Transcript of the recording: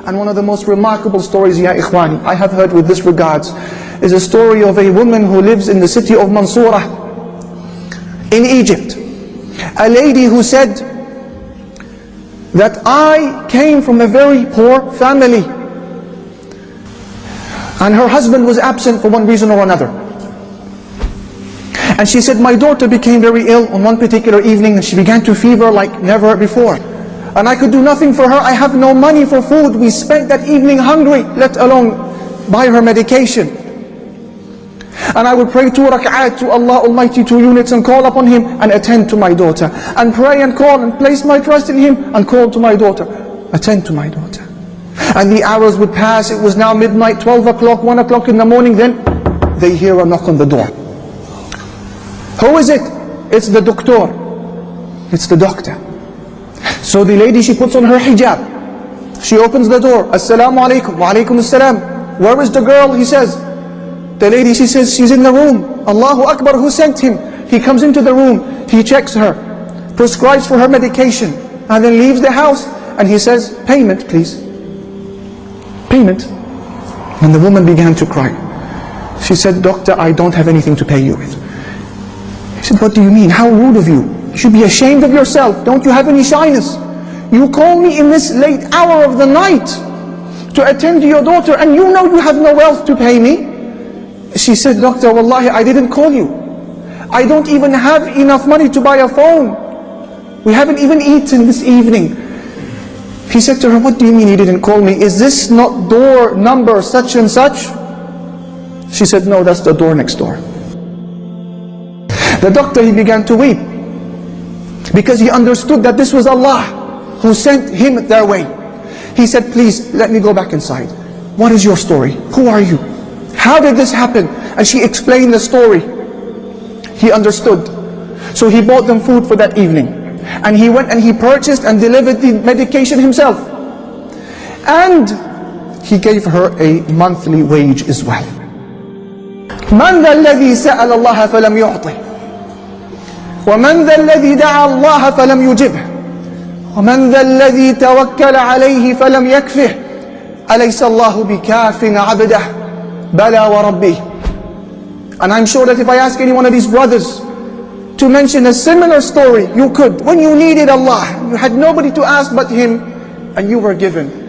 And one of the most remarkable stories, ya ikhwani, I have heard with this regards, is a story of a woman who lives in the city of Mansoura in Egypt. A lady who said that I came from a very poor family, and her husband was absent for one reason or another. And she said, my daughter became very ill on one particular evening, and she began to fever like never before. And I could do nothing for her. I have no money for food. We spent that evening hungry, let alone buy her medication. And I would pray 2 rak'at to Allah Almighty, 2 units, and call upon Him and attend to my daughter. And pray and call and place my trust in Him and call to my daughter. Attend to my daughter. And the hours would pass. It was now midnight, 12 o'clock, 1 o'clock in the morning. Then they hear a knock on the door. Who is it? It's the doctor. It's the doctor. So the lady, she puts on her hijab. She opens the door. Asslamu'alaikum Warahmatullahi. Assalam. Where is the girl? He says. The lady, she says, she's in the room. Allahu Akbar, who sent him? He comes into the room. He checks her, prescribes for her medication, and then leaves the house. And he says, payment please. Payment. And the woman began to cry. She said, doctor, I don't have anything to pay you with. He said, what do you mean? How rude of you. You should be ashamed of yourself. Don't you have any shyness? You call me in this late hour of the night to attend to your daughter, and you know you have no wealth to pay me. She said, doctor, wallahi, I didn't call you. I don't even have enough money to buy a phone. We haven't even eaten this evening. He said to her, what do you mean you didn't call me? Is this not door number such and such? She said, no, that's the door next door. The doctor, he began to weep, because he understood that this was Allah who sent him their way. He said, please, let me go back inside. What is your story? Who are you? How did this happen? And she explained the story. He understood. So he bought them food for that evening. And he went and he purchased and delivered the medication himself. And he gave her a monthly wage as well. مَنْ ذَا الَّذِي سَأَلَ اللَّهَ فَلَمْ يُعْطِهِ وَمَنْ ذَا الَّذِي دَعَى اللَّهَ فَلَمْ يُجِبْهِ وَمَنْ ذَا الَّذِي تَوَكَّلَ عَلَيْهِ فَلَمْ يَكْفِهِ أَلَيْسَ اللَّهُ بِكَافٍ عَبْدَهُ بَلَى وَرَبِّهِ. And I'm sure that if I ask any one of these brothers to mention a similar story, you could. When you needed Allah, you had nobody to ask but Him, and you were given.